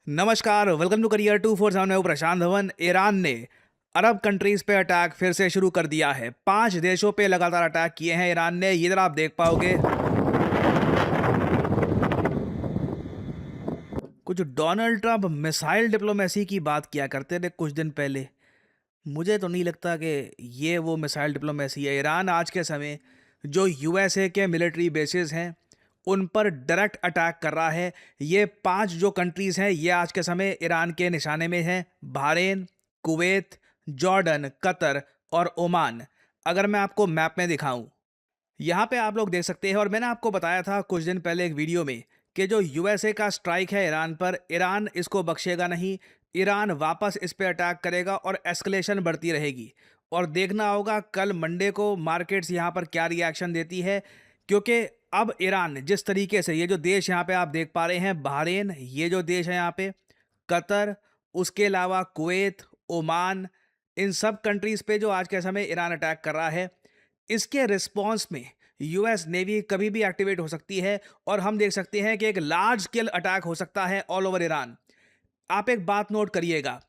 नमस्कार, welcome to career 247 में हूं प्रशांत धवन। ईरान ने अरब कंट्रीज पे अटैक फिर से शुरू कर दिया है। 5 देशों पे लगातार अटैक किए हैं ईरान ने। ये जरा आप देख पाओगे, कुछ डोनाल्ड ट्रंप मिसाइल डिप्लोमेसी की बात किया करते थे कुछ दिन पहले। मुझे तो नहीं लगता कि ये वो मिसाइल डिप्लोमेसी है। ईरान आज के समय जो यूएसए के मिलिट्री बेसिस हैं उन पर डायरेक्ट अटैक कर रहा है। ये 5 जो कंट्रीज़ हैं ये आज के समय ईरान के निशाने में हैं। बहरीन, कुवैत, जॉर्डन, कतर और ओमान। अगर मैं आपको मैप में दिखाऊं, यहाँ पे आप लोग देख सकते हैं। और मैंने आपको बताया था कुछ दिन पहले एक वीडियो में कि जो यूएसए का स्ट्राइक है ईरान पर, ईरान इसको बख्शेगा नहीं। ईरान वापस इस पे अटैक करेगा और एस्केलेशन बढ़ती रहेगी। और देखना होगा कल मंडे को मार्केट्स यहाँ पर क्या रिएक्शन देती है, क्योंकि अब ईरान जिस तरीके से, ये जो देश यहाँ पे आप देख पा रहे हैं, बहरीन, ये जो देश है यहाँ पे, कतर, उसके अलावा कुवैत, ओमान, इन सब कंट्रीज़ पे जो आज के समय ईरान अटैक कर रहा है, इसके रिस्पॉन्स में यूएस नेवी कभी भी एक्टिवेट हो सकती है। और हम देख सकते हैं कि एक लार्ज स्केल अटैक हो सकता है ऑल ओवर ईरान। आप एक बात नोट करिएगा,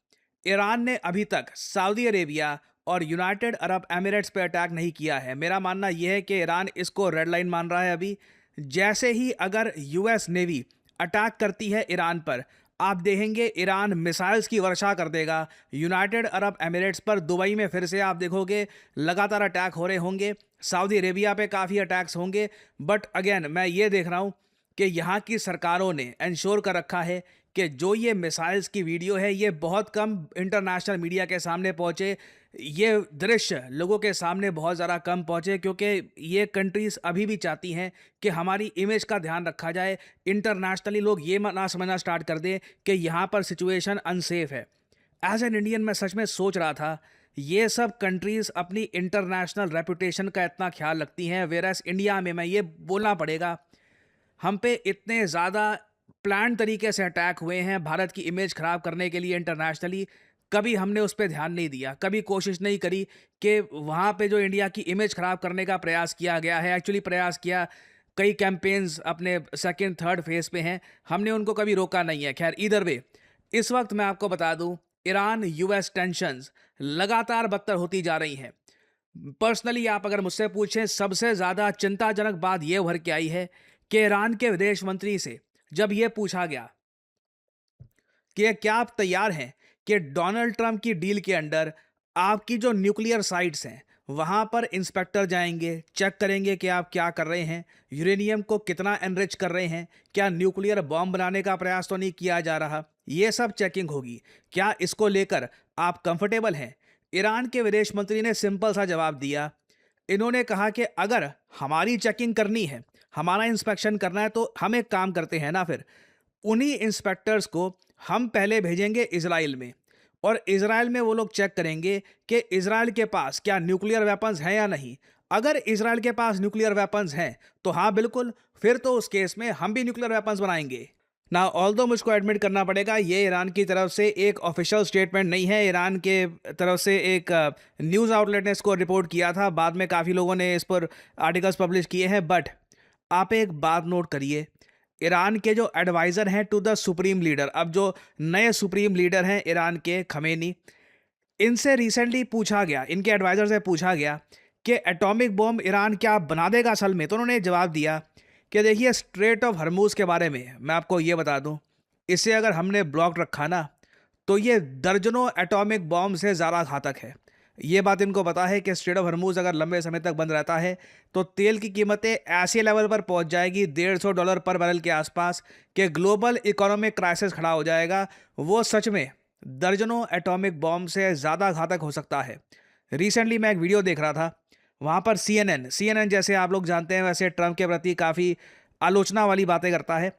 ईरान ने अभी तक सऊदी अरेबिया और यूनाइटेड अरब एमिरेट्स पे अटैक नहीं किया है। मेरा मानना यह है कि ईरान इसको रेड लाइन मान रहा है अभी। जैसे ही अगर यूएस नेवी अटैक करती है ईरान पर, आप देखेंगे ईरान मिसाइल्स की वर्षा कर देगा यूनाइटेड अरब एमिरेट्स पर। दुबई में फिर से आप देखोगे लगातार अटैक हो रहे होंगे। सऊदी अरेबिया पे काफ़ी अटैक्स होंगे। बट अगेन मैं ये देख रहा हूँ कि यहाँ की सरकारों ने इंश्योर कर रखा है कि जो ये मिसाइल्स की वीडियो है ये बहुत कम इंटरनेशनल मीडिया के सामने पहुँचे, ये दृश्य लोगों के सामने बहुत ज़्यादा कम पहुँचे, क्योंकि ये कंट्रीज़ अभी भी चाहती हैं कि हमारी इमेज का ध्यान रखा जाए। इंटरनेशनली लोग ये ना समझना स्टार्ट कर दें कि यहाँ पर सिचुएशन अनसेफ है। एज एन इंडियन मैं सच में सोच रहा था, ये सब कंट्रीज़ अपनी इंटरनेशनल रेपुटेशन का इतना ख्याल रखती हैं, वेरएस इंडिया में, मैं ये बोलना पड़ेगा, हम पे इतने ज़्यादा प्लान तरीके से अटैक हुए हैं भारत की इमेज ख़राब करने के लिए इंटरनेशनली। कभी हमने उस पर ध्यान नहीं दिया, कभी कोशिश नहीं करी कि वहाँ पे जो इंडिया की इमेज ख़राब करने का प्रयास किया गया है, एक्चुअली प्रयास किया, कई कैंपेन्स अपने सेकंड थर्ड फेज़ पे हैं, हमने उनको कभी रोका नहीं है। खैर, ईदर वे, इस वक्त मैं आपको बता दूं, ईरान यूएस टेंशन्स लगातार बदतर होती जा रही हैं। पर्सनली आप अगर मुझसे पूछें, सबसे ज़्यादा चिंताजनक बात यह उभर के आई है कि ईरान के विदेश मंत्री से जब यह पूछा गया कि क्या आप तैयार हैं कि डोनाल्ड ट्रंप की डील के अंडर आपकी जो न्यूक्लियर साइट्स हैं वहां पर इंस्पेक्टर जाएंगे, चेक करेंगे कि आप क्या कर रहे हैं, यूरेनियम को कितना एनरिच कर रहे हैं, क्या न्यूक्लियर बॉम्ब बनाने का प्रयास तो नहीं किया जा रहा, ये सब चेकिंग होगी, क्या इसको लेकर आप कंफर्टेबल हैं? ईरान के विदेश मंत्री ने सिंपल सा जवाब दिया। इन्होंने कहा कि अगर हमारी चेकिंग करनी है, हमारा इंस्पेक्शन करना है, तो हम एक काम करते हैं ना, फिर उन्हीं इंस्पेक्टर्स को हम पहले भेजेंगे इजराइल में, और इजराइल में वो लोग चेक करेंगे कि इजराइल के पास क्या न्यूक्लियर वेपन्स हैं या नहीं। अगर इजराइल के पास न्यूक्लियर वेपन्स हैं तो हाँ बिल्कुल, फिर तो उस केस में हम भी न्यूक्लियर वेपन्स बनाएंगे ना। ऑल्दो मुझको एडमिट करना पड़ेगा, ये ईरान की तरफ से एक ऑफिशियल स्टेटमेंट नहीं है। ईरान के तरफ से एक न्यूज़ आउटलेट ने इसको रिपोर्ट किया था, बाद में काफ़ी लोगों ने इस पर आर्टिकल्स पब्लिश किए हैं। बट आप एक बात नोट करिए, ईरान के जो एडवाइज़र हैं टू द सुप्रीम लीडर, अब जो नए सुप्रीम लीडर हैं ईरान के, खमेनी, इनसे रिसेंटली पूछा गया, इनके एडवाइज़र से पूछा गया कि एटॉमिक बॉम्ब ईरान क्या बना देगा असल में, तो उन्होंने जवाब दिया कि देखिए, स्ट्रेट ऑफ हरमूज़ के बारे में मैं आपको ये बता दूं, इसे अगर हमने ब्लॉक रखा ना तो ये दर्जनों एटॉमिक बॉम्ब से ज़्यादा घातक है। ये बात इनको पता है कि स्ट्रेट ऑफ हरमूज़ अगर लंबे समय तक बंद रहता है तो तेल की कीमतें ऐसे लेवल पर पहुंच जाएगी, $150 पर बैरल के आसपास, कि ग्लोबल इकोनॉमिक क्राइसिस खड़ा हो जाएगा। वो सच में दर्जनों एटॉमिक बॉम्ब से ज़्यादा घातक हो सकता है। रिसेंटली मैं एक वीडियो देख रहा था, वहाँ पर CNN जैसे आप लोग जानते हैं वैसे ट्रंप के प्रति काफ़ी आलोचना वाली बातें करता है।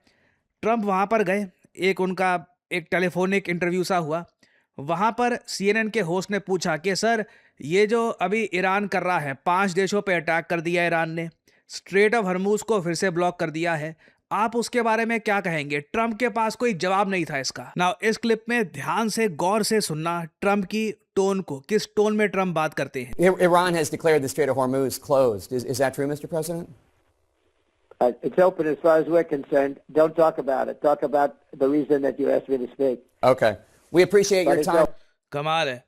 ट्रंप वहाँ पर गए, एक उनका एक टेलीफोनिक इंटरव्यू सा हुआ। वहाँ पर CNN के होस्ट ने पूछा कि सर, ये जो अभी ईरान कर रहा है, 5 देशों पे अटैक कर दिया ईरान ने, स्ट्रेट ऑफ हरमूज़ को फिर से ब्लॉक कर दिया है, आप उसके बारे में क्या कहेंगे? ट्रंप के पास कोई जवाब नहीं था इसका। नाउ इस क्लिप में ध्यान से गौर से सुनना ट्रंप की टोन को, किस टोन में ट्रंप बात करते हैं। Iran has declared the Strait of Hormuz closed. Is that true, Mr. President? It's open as far as we're concerned. Don't talk about it. Talk about the reason that you asked me to speak. Okay. We appreciate But your it's time. कमाल है।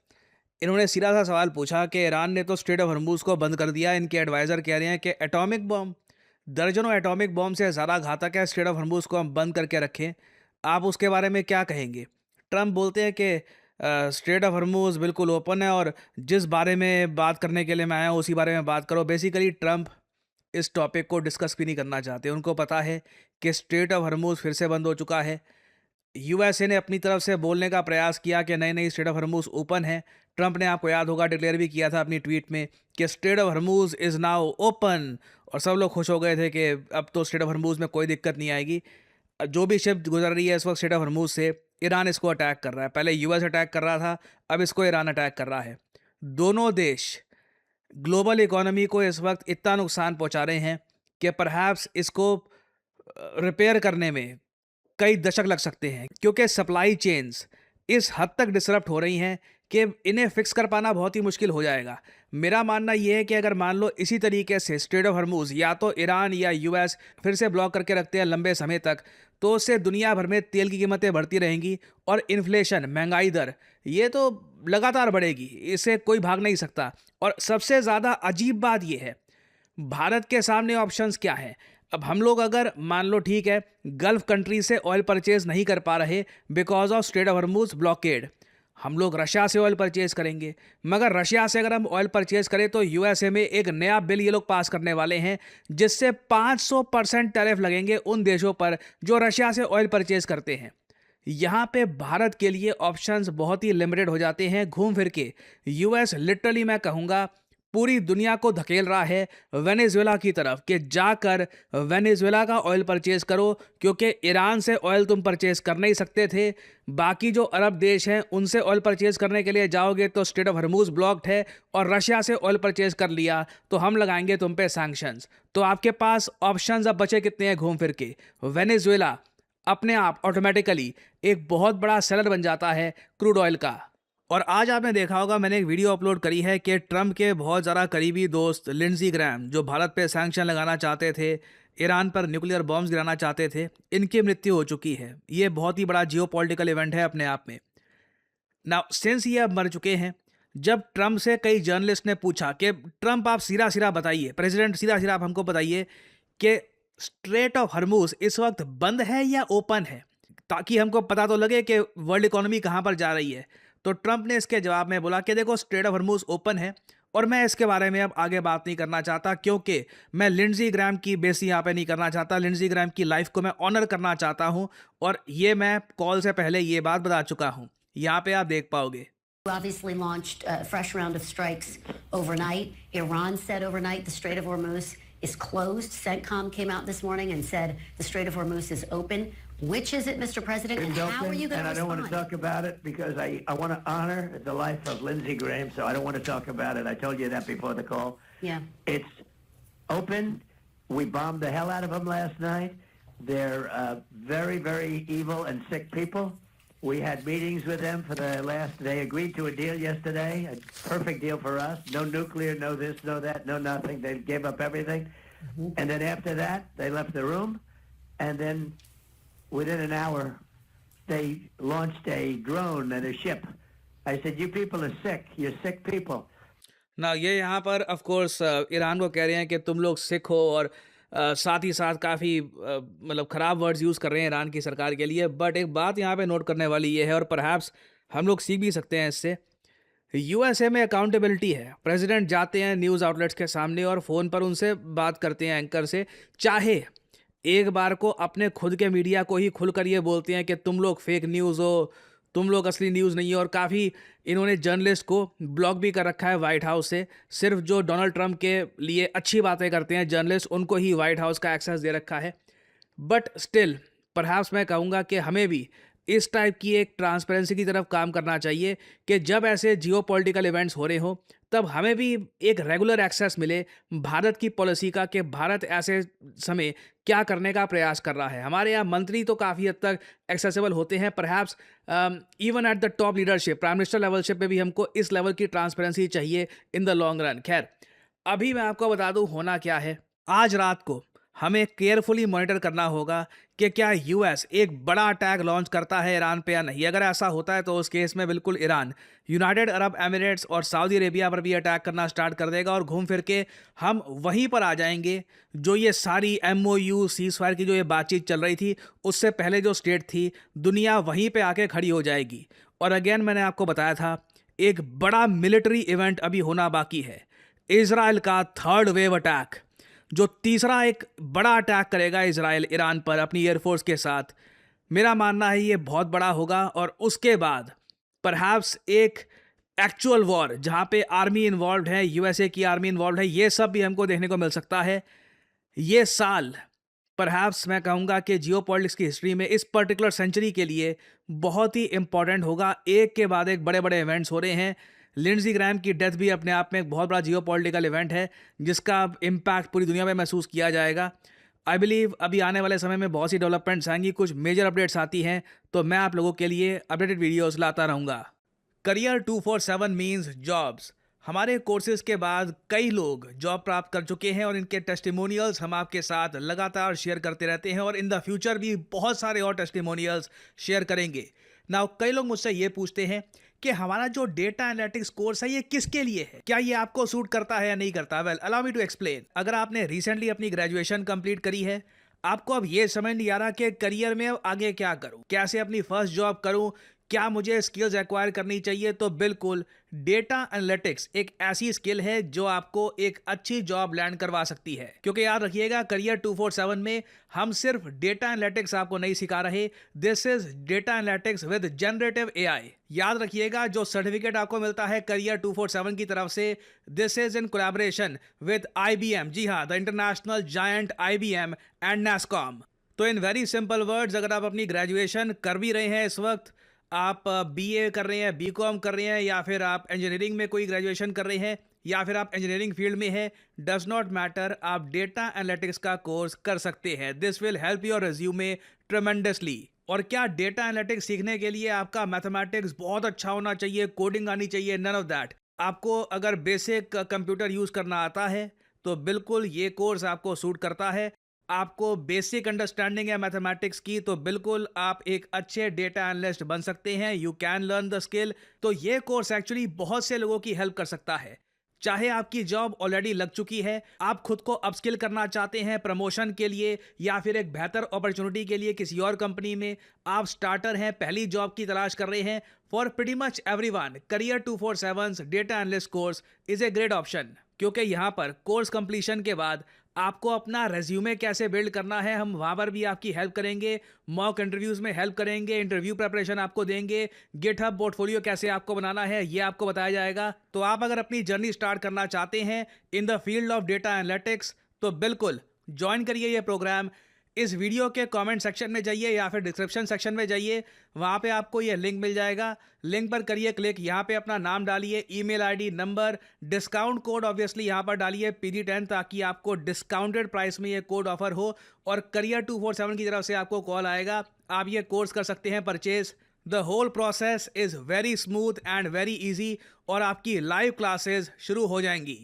इन्होंने सीधा सा सवाल पूछा कि Iran ने तो स्ट्रेट ऑफ हॉर्मूज को बंद कर दिया, इनके एडवाइज़र कह रहे हैं कि एटॉमिक बॉम्ब, दर्जनों एटॉमिक बॉम्ब से ज़्यादा घातक है, स्ट्रेट ऑफ हॉर्मूज को हम बंद करके रखें। आप उसके बारे में क्या कहेंगे? ट्रम्प बोलते हैं कि स्ट्रेट ऑफ हॉर्मूज बिल्कुल ओपन है और जिस बारे में बात करने के लिए मैं आया हूँ उसी बारे में बात करो। बेसिकली ट्रम्प इस टॉपिक को डिस्कस भी नहीं करना चाहते। उनको पता है कि स्ट्रेट ऑफ हॉर्मूज फिर से बंद हो चुका है। यूएसए ने अपनी तरफ से बोलने का प्रयास किया कि नहीं नहीं, स्ट्रेट ऑफ हॉर्मूज ओपन है। ट्रंप ने, आपको याद होगा, डिक्लेयर भी किया था अपनी ट्वीट में कि straight of Hormuz is now open, और सब लोग खुश हो गए थे कि अब तो स्ट्रेट ऑफ हॉर्मूज में कोई दिक्कत नहीं आएगी। जो भी शिप गुजर रही है इस वक्त स्ट्रेट ऑफ हॉर्मूज से, ईरान इसको अटैक कर रहा है। पहले यूएस अटैक कर रहा था, अब इसको ईरान अटैक कर रहा है। दोनों देश ग्लोबल इकोनॉमी को इस वक्त इतना नुकसान पहुंचा रहे हैं कि परहैप्स इसको रिपेयर करने में कई दशक लग सकते हैं, क्योंकि सप्लाई चेन्स इस हद तक डिसरप्ट हो रही हैं कि इन्हें फिक्स कर पाना बहुत ही मुश्किल हो जाएगा। मेरा मानना यह है कि अगर मान लो इसी तरीके से स्ट्रेट ऑफ हॉर्मूज या तो ईरान या यूएस फिर से ब्लॉक करके रखते हैं लंबे समय तक, तो उससे दुनिया भर में तेल की कीमतें बढ़ती रहेंगी और इन्फ्लेशन, महंगाई दर, ये तो लगातार बढ़ेगी, इससे कोई भाग नहीं सकता। और सबसे ज़्यादा अजीब बात यह है, भारत के सामने ऑप्शंस क्या हैं? अब हम लोग अगर मान लो, ठीक है, गल्फ कंट्री से ऑयल परचेज नहीं कर पा रहे because of straight of Hormuz blockade, हम लोग रशिया से ऑयल परचेज करेंगे। मगर रशिया से अगर हम ऑयल परचेज करें तो यूएसए में एक नया बिल ये लोग पास करने वाले हैं जिससे 500% टैरिफ लगेंगे उन देशों पर जो रशिया से ऑयल परचेज करते हैं। यहाँ पे भारत के लिए ऑप्शंस बहुत ही लिमिटेड हो जाते हैं। घूम फिर के यूएस लिटरली, मैं कहूँगा, पूरी दुनिया को धकेल रहा है वेनेजुएला की तरफ कि जाकर वेनेजुएला का ऑयल परचेज करो, क्योंकि ईरान से ऑयल तुम परचेज कर नहीं सकते थे। बाकी जो अरब देश हैं उनसे ऑयल परचेज करने के लिए जाओगे तो स्ट्रेट ऑफ हॉर्मूज ब्लॉक्ड है, और रशिया से ऑयल परचेज कर लिया तो हम लगाएंगे तुम पे सैंक्शंस। तो आपके पास ऑप्शंस अब बचे कितने हैं? घूम फिर के वेनेजुएला अपने आप ऑटोमेटिकली एक बहुत बड़ा सेलर बन जाता है क्रूड ऑयल का। और आज आपने देखा होगा, मैंने एक वीडियो अपलोड करी है कि ट्रंप के बहुत ज़्यादा करीबी दोस्त लिंडजी ग्रैम, जो भारत पे सैंक्शन लगाना चाहते थे, ईरान पर न्यूक्लियर बॉम्ब्स गिराना चाहते थे, इनकी मृत्यु हो चुकी है। ये बहुत ही बड़ा जियोपॉलिटिकल इवेंट है अपने आप में। ना सिंस ये अब मर चुके हैं, जब ट्रंप से कई जर्नलिस्ट ने पूछा कि ट्रंप आप सीधा सीधा बताइए, प्रेसिडेंट सीधा सीधा आप हमको बताइए कि स्ट्रेट ऑफ हॉर्मूज इस वक्त बंद है या ओपन है, ताकि हमको पता तो लगे कि वर्ल्ड इकोनॉमी कहाँ पर जा रही है। तो ट्रंप ने इसके जवाब में बोला कि देखो, स्ट्रेट ऑफ हॉर्मूज ओपन है और मैं इसके बारे में अब आगे बात नहीं करना चाहता, क्योंकि मैं लिंडजी ग्रैम की बेइज्जती यहाँ पे नहीं करना चाहता। लिंडजी ग्रैम की लाइफ को मैं ऑनर करना चाहता हूँ, और ये मैं कॉल से पहले ये बात बता चुका हूँ। यहाँ पे आप देख पाओगे। Obviously launched a fresh round of strikes overnight. Iran said overnight the Strait of Hormuz is closed. CENTCOM came out this morning and said the Strait of Hormuz is open. Which is it, Mr. President, and how are you going to respond? And I don't want to talk about it because I want to honor the life of Lindsey Graham, so I don't want to talk about it. I told you that before the call. Yeah. It's open. We bombed the hell out of them last night. They're very, very evil and sick people. We had meetings with them for the last, they agreed to a deal yesterday, a perfect deal for us. No nuclear, no this, no that, no nothing. They gave up everything. Mm-hmm. And then after that, they left the room, and then within an hour, they launched a drone and a ship. I said, you people are sick. You're sick people. ना ये यहाँ पर of course Iran को कह रहे हैं कि तुम लोग सिख हो, और साथ ही साथ काफ़ी मतलब ख़राब वर्ड्स यूज़ कर रहे हैं ईरान की सरकार के लिए। बट एक बात यहाँ पे नोट करने वाली ये है, और परहैप्स हम लोग सीख भी सकते हैं इससे, यूएसए में अकाउंटेबिलिटी है। प्रेसिडेंट जाते हैं न्यूज़ आउटलेट्स के सामने और फ़ोन पर उनसे बात करते हैं, एंकर से, चाहे एक बार को अपने खुद के मीडिया को ही खुलकर ये बोलते हैं कि तुम लोग फेक न्यूज़ हो, तुम लोग असली न्यूज़ नहीं हो। और काफ़ी इन्होंने जर्नलिस्ट को ब्लॉक भी कर रखा है वाइट हाउस से। सिर्फ जो डोनाल्ड ट्रंप के लिए अच्छी बातें करते हैं जर्नलिस्ट, उनको ही वाइट हाउस का एक्सेस दे रखा है। बट स्टिल परहैप्स मैं कहूँगा कि हमें भी इस टाइप की एक ट्रांसपेरेंसी की तरफ काम करना चाहिए कि जब ऐसे जियोपॉलिटिकल इवेंट्स हो रहे हो तब हमें भी एक रेगुलर एक्सेस मिले भारत की पॉलिसी का, कि भारत ऐसे समय क्या करने का प्रयास कर रहा है। हमारे यहाँ मंत्री तो काफ़ी हद तक एक्सेसिबल होते हैं, perhaps even at the top leadership, prime minister levelship पे भी हमको इस लेवल की ट्रांसपेरेंसी चाहिए इन द लॉन्ग रन। खैर, अभी मैं आपको बता दूँ होना क्या है। आज रात को हमें केयरफुली मॉनिटर करना होगा कि क्या यूएस एक बड़ा अटैक लॉन्च करता है ईरान पे या नहीं। अगर ऐसा होता है तो उस केस में बिल्कुल ईरान यूनाइटेड अरब एमिरेट्स और सऊदी अरेबिया पर भी अटैक करना स्टार्ट कर देगा और घूम फिर के हम वहीं पर आ जाएंगे जो ये सारी MOU सीज़फायर की जो ये बातचीत चल रही थी उससे पहले जो स्टेट थी, दुनिया वहीं पे आके खड़ी हो जाएगी। और अगेन मैंने आपको बताया था एक बड़ा मिलिट्री इवेंट अभी होना बाकी है, इजराइल का थर्ड वेव अटैक, जो तीसरा एक बड़ा अटैक करेगा इजराइल ईरान पर अपनी एयरफोर्स के साथ। मेरा मानना है ये बहुत बड़ा होगा और उसके बाद परहैप्स एक एक्चुअल वॉर जहां पे आर्मी इन्वॉल्व है, USA की आर्मी इन्वॉल्व है, ये सब भी हमको देखने को मिल सकता है। ये साल परहैप्स मैं कहूँगा कि जियोपॉलिटिक्स की हिस्ट्री में इस पर्टिकुलर सेंचुरी के लिए बहुत ही इंपॉर्टेंट होगा। एक के बाद एक बड़े बड़े इवेंट्स हो रहे हैं। लिंडजी ग्रैम की डेथ भी अपने आप में एक बहुत बड़ा जियोपॉलिटिकल इवेंट है जिसका इम्पैक्ट पूरी दुनिया में महसूस किया जाएगा। आई बिलीव अभी आने वाले समय में बहुत सी डेवलपमेंट्स आएंगी, कुछ मेजर अपडेट्स आती हैं तो मैं आप लोगों के लिए अपडेटेड वीडियोस लाता रहूँगा। Career 247 means jobs. हमारे कोर्सेज के बाद कई लोग जॉब प्राप्त कर चुके हैं और इनके टेस्टिमोनियल्स हम आपके साथ लगातार शेयर करते रहते हैं और इन द फ्यूचर भी बहुत सारे और टेस्टिमोनियल्स शेयर करेंगे। नाउ कई लोग मुझसे ये पूछते हैं कि हमारा जो डेटा एनालिटिक्स कोर्स है ये किसके लिए है, क्या ये आपको सूट करता है या नहीं करता। Well allow me to explain. अगर आपने रिसेंटली अपनी ग्रेजुएशन कंप्लीट करी है, आपको अब ये समझ नहीं आ रहा कि करियर में अब आगे क्या करूं, कैसे अपनी फर्स्ट जॉब करूं, क्या मुझे स्किल्स एक्वायर करनी चाहिए, तो बिल्कुल डेटा एनालिटिक्स एक ऐसी स्किल है जो आपको एक अच्छी जॉब लैंड करवा सकती है। क्योंकि याद रखिएगा करियर 247 में हम सिर्फ डेटा एनालिटिक्स आपको नहीं सिखा रहे, this is data analytics with generative AI। याद रखिएगा जो सर्टिफिकेट आपको मिलता है करियर 247 की तरफ से, this is in collaboration with IBM, जी हाँ, the international giant IBM and NASSCOM। तो इन वेरी सिंपल वर्ड्स, अगर आप अपनी ग्रेजुएशन कर भी रहे हैं इस वक्त, आप BA कर रहे हैं, BCom कर रहे हैं, या फिर आप इंजीनियरिंग में कोई ग्रेजुएशन कर रहे हैं, या फिर आप इंजीनियरिंग फील्ड में हैं, डज नॉट मैटर, आप डेटा एनालिटिक्स का कोर्स कर सकते हैं। This will help your resume tremendously. और क्या डेटा एनालिटिक्स सीखने के लिए आपका मैथमेटिक्स बहुत अच्छा होना चाहिए, कोडिंग आनी चाहिए? None of that. आपको अगर बेसिक कंप्यूटर यूज करना आता है तो बिल्कुल ये कोर्स आपको सूट करता है। आपको बेसिक अंडरस्टैंडिंग है मैथमेटिक्स की तो बिल्कुल आप एक अच्छे डेटा एनालिस्ट बन सकते हैं। You can learn the skill. तो ये कोर्स एक्चुअली बहुत से लोगों की हेल्प कर सकता है। चाहे आपकी जॉब ऑलरेडी लग चुकी है, आप खुद को अपस्किल करना चाहते हैं प्रमोशन के लिए या फिर एक बेहतर अपॉर्चुनिटी के लिए किसी और कंपनी में, आप स्टार्टर हैं, पहली जॉब की तलाश कर रहे हैं, for pretty much everyone career 247 data analyst course is a great option. क्योंकि यहाँ पर कोर्स कंप्लीशन के बाद आपको अपना रेज्यूमे कैसे बिल्ड करना है, हम वहाँ पर भी आपकी हेल्प करेंगे, मॉक इंटरव्यूज़ में हेल्प करेंगे, इंटरव्यू प्रिपरेशन आपको देंगे, गिटहब पोर्टफोलियो कैसे आपको बनाना है ये आपको बताया जाएगा। तो आप अगर अपनी जर्नी स्टार्ट करना चाहते हैं in the field of data analytics तो बिल्कुल ज्वाइन करिए ये प्रोग्राम। इस वीडियो के कमेंट सेक्शन में जाइए या फिर डिस्क्रिप्शन सेक्शन में जाइए, वहाँ पे आपको ये लिंक मिल जाएगा। लिंक पर करिए क्लिक, यहाँ पे अपना नाम डालिए, email ID, number, discount code obviously यहाँ पर डालिए PG10 ताकि आपको डिस्काउंटेड प्राइस में ये कोड ऑफर हो और करियर 247 की तरफ से आपको कॉल आएगा, आप ये कोर्स कर सकते हैं purchase. The whole process is very smooth and very easy और आपकी लाइव क्लासेज शुरू हो जाएंगी।